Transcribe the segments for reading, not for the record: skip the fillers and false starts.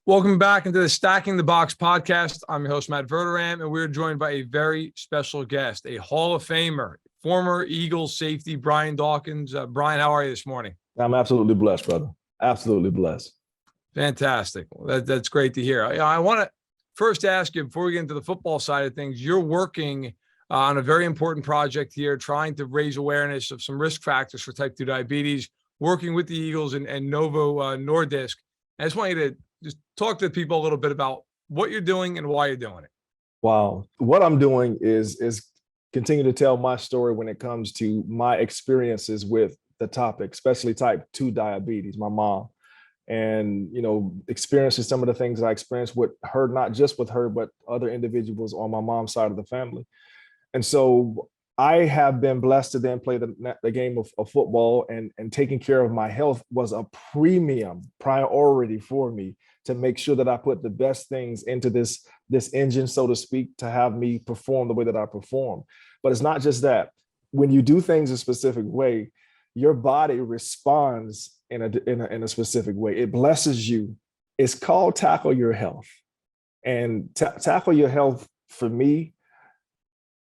Welcome back into the Stacking the Box podcast. I'm your host, Matt Verderame, and we're joined by a very special guest, a Hall of Famer, former Eagles safety, Brian Dawkins. Brian, how are you this morning? I'm absolutely blessed, brother. Absolutely blessed. Fantastic. That's great to hear. I want to first ask you, before we get into the football side of things, you're working on a very important project here, trying to raise awareness of some risk factors for type 2 diabetes, working with the Eagles and Novo Nordisk. I just want you to just talk to people a little bit about what you're doing and why you're doing it. Wow. What I'm doing is continue to tell my story when it comes to my experiences with the topic, especially type 2 diabetes, my mom, and, experiencing some of the things I experienced with her, not just with her, but other individuals on my mom's side of the family. And so I have been blessed to then play the game of football, and taking care of my health was a premium priority for me to make sure that I put the best things into this engine, so to speak, to have me perform the way that I perform. But it's not just that. When you do things a specific way, your body responds in a specific way. It blesses you. It's called Tackle Your Health. And Tackle Your Health, for me,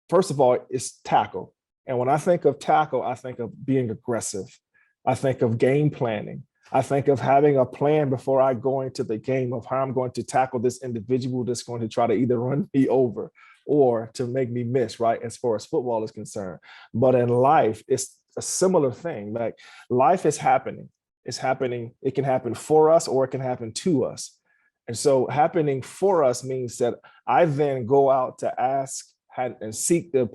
first of all, it's tackle. And when I think of tackle, I think of being aggressive. I think of game planning. I think of having a plan before I go into the game of how I'm going to tackle this individual that's going to try to either run me over or to make me miss, right? As far as football is concerned. But in life, it's a similar thing. Like, life is happening. It's happening. It can happen for us or it can happen to us. And so happening for us means that I then go out to ask and seek the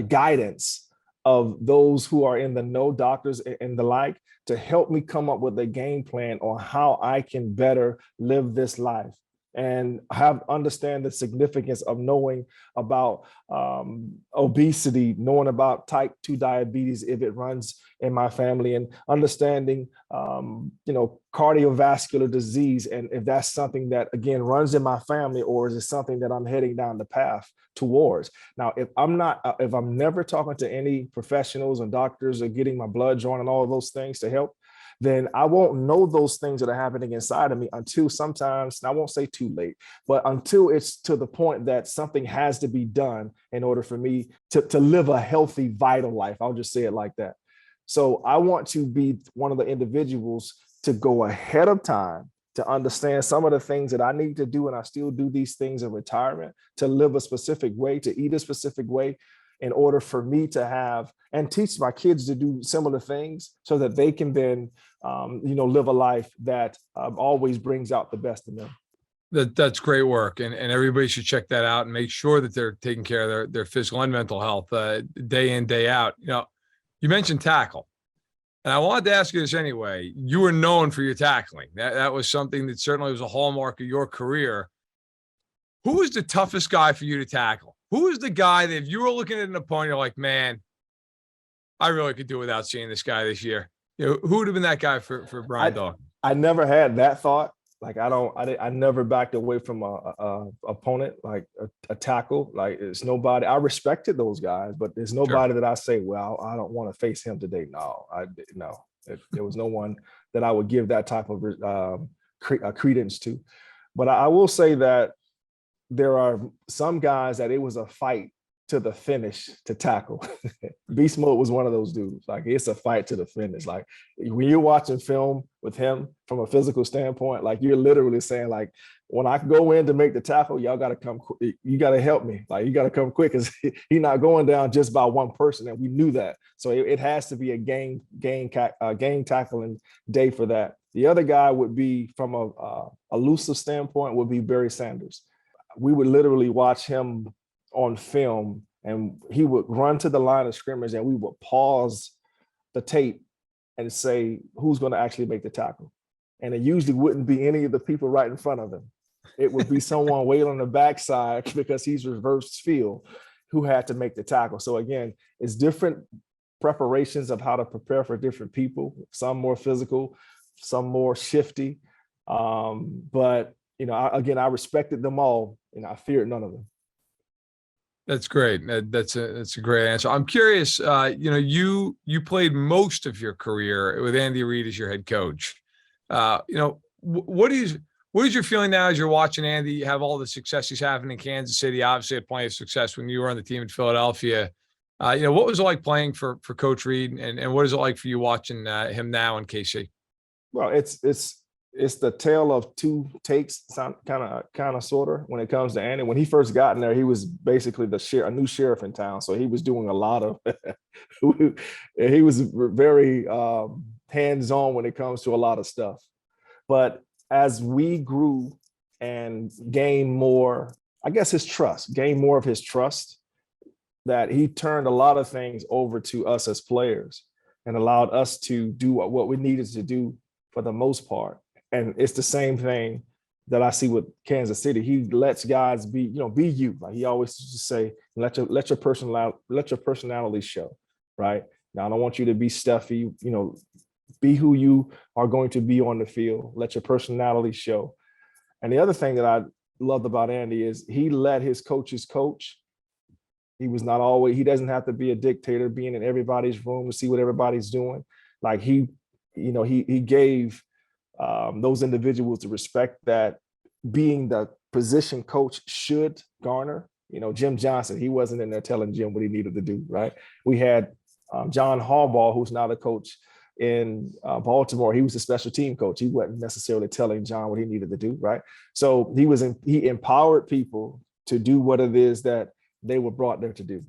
guidance of those who are in the know, doctors and the like, to help me come up with a game plan on how I can better live this life and understand the significance of knowing about obesity, knowing about type 2 diabetes if it runs in my family, and understanding cardiovascular disease, and if that's something that again runs in my family, or is it something that I'm heading down the path towards. Now, if I'm never talking to any professionals and doctors or getting my blood drawn and all of those things to help, then I won't know those things that are happening inside of me until sometimes, and I won't say too late, but until it's to the point that something has to be done in order for me to live a healthy, vital life. I'll just say it like that. So I want to be one of the individuals to go ahead of time, to understand some of the things that I need to do, and I still do these things in retirement, to live a specific way, to eat a specific way, in order for me to have and teach my kids to do similar things, so that they can then, live a life that always brings out the best in them. That's great work, and everybody should check that out and make sure that they're taking care of their physical and mental health day in, day out. You mentioned tackle, and I wanted to ask you this anyway. You were known for your tackling. That was something that certainly was a hallmark of your career. Who was the toughest guy for you to tackle? Who was the guy that if you were looking at an opponent, you're like, man, I really could do without seeing this guy this year? Who would have been that guy for Brian Dawkins? I never had that thought. Like, I never backed away from a opponent, like a tackle. Like, it's nobody. I respected those guys, but there's nobody that I say, well, I don't want to face him today. No. There was no one that I would give that type of credence to. But I will say that there are some guys that it was a fight to the finish to tackle. Beast Mode was one of those dudes. Like, it's a fight to the finish. Like, when you're watching film with him from a physical standpoint, like, you're literally saying, like, when I go in to make the tackle, y'all got to come. You got to help me. Like, you got to come quick, because he's not going down just by one person, and we knew that. So it has to be a game tackling day for that. The other guy would be, from a elusive standpoint, would be Barry Sanders. We would literally watch him on film, and he would run to the line of scrimmage, and we would pause the tape and say, who's going to actually make the tackle? And it usually wouldn't be any of the people right in front of him. It would be someone way on the backside, because he's reversed field, who had to make the tackle. So again, it's different preparations of how to prepare for different people, some more physical, some more shifty. But I respected them all, and I feared none of them. That's great. That's a great answer. I'm curious. You played most of your career with Andy Reid as your head coach. what is your feeling now as you're watching Andy have all the success he's having in Kansas City? Obviously, had plenty of success when you were on the team in Philadelphia. What was it like playing for Coach Reid, and what is it like for you watching him now in KC? Well, it's the tale of two takes, kind of sort of when it comes to Andy. When he first got in there, he was basically a new sheriff in town, so he was doing a lot of. He was very hands-on when it comes to a lot of stuff. But as we grew and gained more, I guess gained more of his trust, that he turned a lot of things over to us as players and allowed us to do what we needed to do for the most part. And it's the same thing that I see with Kansas City. He lets guys be you. Like he always used to say, let your personality show, right? Now I don't want you to be stuffy, be who you are going to be on the field. Let your personality show. And the other thing that I loved about Andy is he let his coaches coach. He doesn't have to be a dictator, being in everybody's room to see what everybody's doing. Like he gave those individuals the respect that being the position coach should garner. Jim Johnson, he wasn't in there telling Jim what he needed to do, right? We had John Harbaugh, who's now the coach in Baltimore. He was a special team coach. He wasn't necessarily telling John what he needed to do, right? So he empowered people to do what it is that they were brought there to do.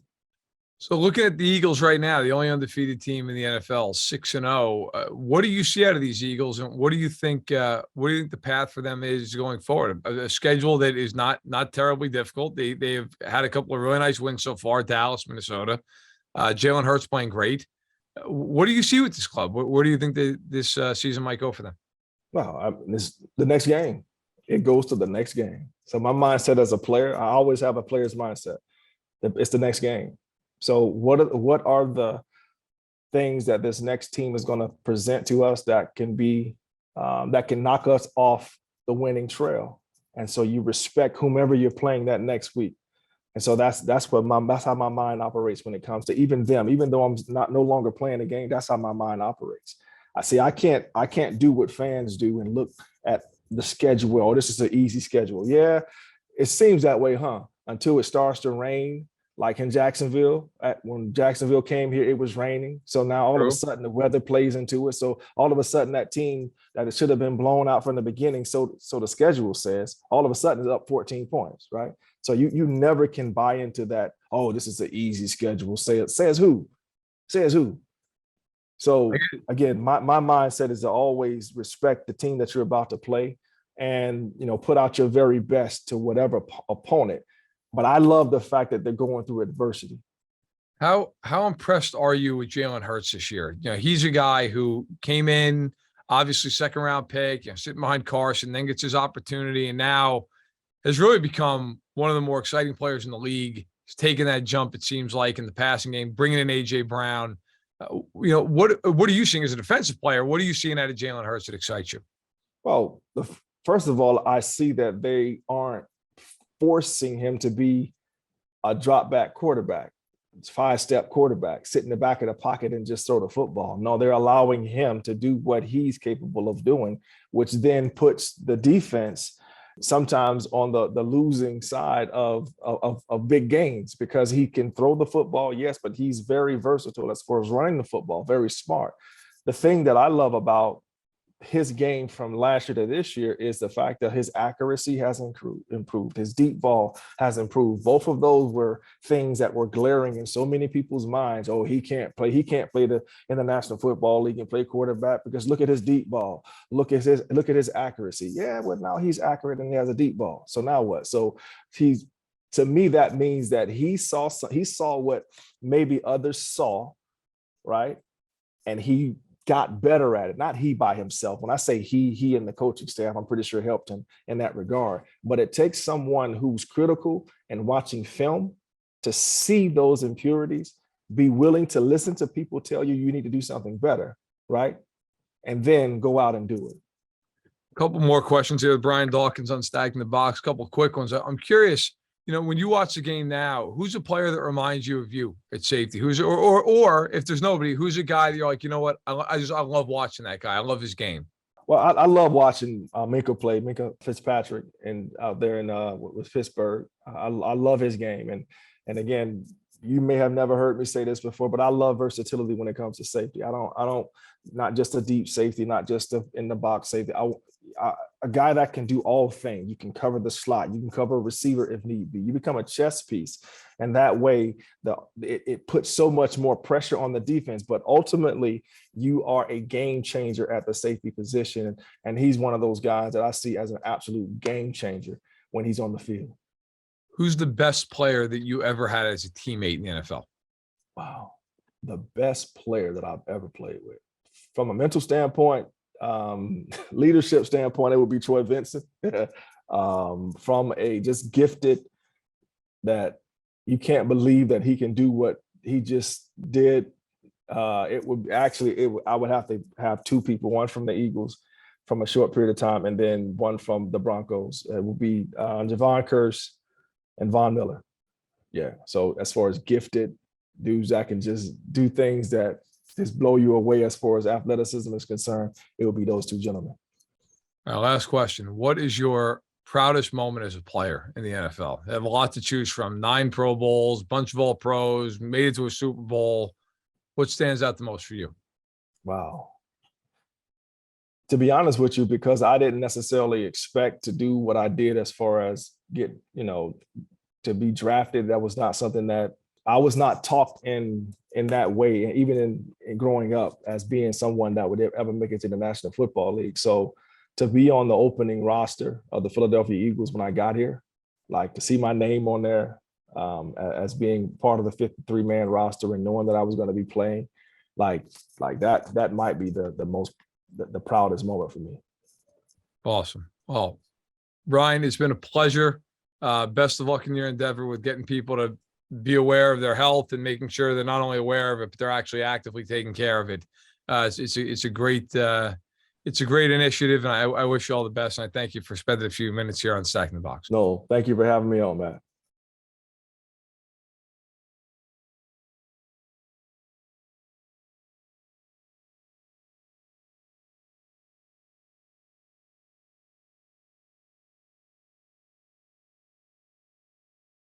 So looking at the Eagles right now, the only undefeated team in the NFL, 6-0. What do you see out of these Eagles, and what do you think? What do you think the path for them is going forward? A schedule that is not terribly difficult. They have had a couple of really nice wins so far. Dallas, Minnesota. Jalen Hurts playing great. What do you see with this club? Where do you think this season might go for them? Well, this the next game. It goes to the next game. So my mindset as a player, I always have a player's mindset. It's the next game. So what are the things that this next team is going to present to us that can knock us off the winning trail? And so you respect whomever you're playing that next week. And so that's how my mind operates when it comes to even them. Even though I'm no longer playing the game, that's how my mind operates. I can't do what fans do and look at the schedule. Oh, this is an easy schedule. Yeah, it seems that way, huh? Until it starts to rain. Like in Jacksonville, when Jacksonville came here, it was raining. So now all of a sudden the weather plays into it. So all of a sudden that team that it should have been blown out from the beginning, so the schedule says, all of a sudden it's up 14 points, right? So you never can buy into that, oh, this is an easy schedule. Says who? So again, my mindset is to always respect the team that you're about to play and, put out your very best to whatever opponent. But I love the fact that they're going through adversity. How impressed are you with Jalen Hurts this year? He's a guy who came in, obviously second round pick, sitting behind Carson, then gets his opportunity, and now has really become one of the more exciting players in the league. He's taken that jump, it seems like, in the passing game, bringing in AJ Brown. What are you seeing as a defensive player? What are you seeing out of Jalen Hurts that excites you? Well, first of all, I see that they aren't forcing him to be a drop back quarterback. It's 5-step quarterback, sit in the back of the pocket and just throw the football. No, they're allowing him to do what he's capable of doing, which then puts the defense sometimes on the losing side of big gains, because he can throw the football, yes, but he's very versatile as far as running the football, very smart. The thing that I love about his game from last year to this year is the fact that his accuracy has improved. His deep ball has improved. Both of those were things that were glaring in so many people's minds. Oh, he can't play in the National Football League and play quarterback because look at his deep ball. Look at his accuracy. Yeah, well, now he's accurate and he has a deep ball. So now what? So to me, that means that he saw what maybe others saw, right? And he got better at it. Not he by himself. When I say he and the coaching staff, I'm pretty sure helped him in that regard. But it takes someone who's critical and watching film to see those impurities, be willing to listen to people tell you need to do something better, right? And then go out and do it. A couple more questions here with Brian Dawkins on Stacking the Box. A couple quick ones. I'm curious, when you watch the game now, who's a player that reminds you of you at safety? Or if there's nobody, who's a guy that you're like, you know what? I love watching that guy. I love his game. Well, I love watching Minka Fitzpatrick, and out there in with Pittsburgh. I love his game, and again, you may have never heard me say this before, but I love versatility when it comes to safety. I don't not just a deep safety, not just in the box safety. A guy that can do all things. You can cover the slot, you can cover a receiver if need be. You become a chess piece, and that way it puts so much more pressure on the defense. But ultimately, you are a game changer at the safety position, and he's one of those guys that I see as an absolute game changer when he's on the field. Who's the best player that you ever had as a teammate in the NFL? Wow, the best player that I've ever played with, from a mental standpoint, leadership standpoint, it would be Troy Vincent. From a just gifted, that you can't believe that he can do what he just did. I would have to have two people, one from the Eagles from a short period of time, and then one from the Broncos. It will be Javon Kearse and Von Miller. Yeah. So as far as gifted dudes that can just do things that just blow you away as far as athleticism is concerned, it will be those two gentlemen. All right, last question. What is your proudest moment as a player in the NFL? You have a lot to choose from. 9 Pro Bowls, bunch of all pros, made it to a Super Bowl. What stands out the most for you? Wow. To be honest with you, because I didn't necessarily expect to do what I did as far as to be drafted. That was not something that I was not taught in that way, and even in growing up as being someone that would ever make it to the National Football League. So to be on the opening roster of the Philadelphia Eagles when I got here, like to see my name on there as being part of the 53-man roster and knowing that I was going to be playing, like that might be the proudest moment for me. Awesome. Well, Brian, it's been a pleasure. Best of luck in your endeavor with getting people to be aware of their health and making sure they're not only aware of it, but they're actually actively taking care of it. It's a great initiative, and I wish you all the best. And I thank you for spending a few minutes here on Stacking the Box. No, thank you for having me on, Matt.